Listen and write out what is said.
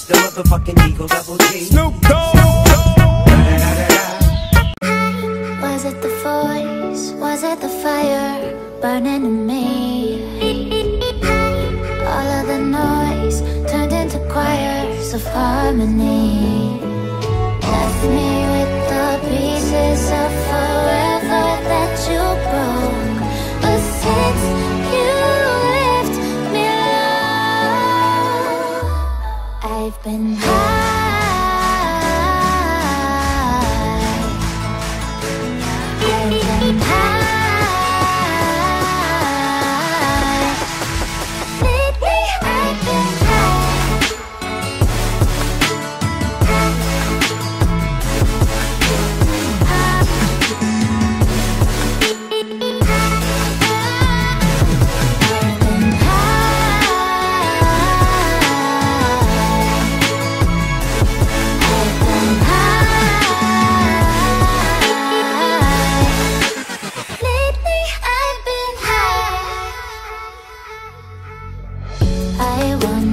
the motherfucking Eagle Double G. Snoop Dogg. Was it the voice? Was it the fire burning in me? All of the noise turned into choirs of harmony. Left me with the pieces of forever that you broke. But since you left me alone, I've been high. I want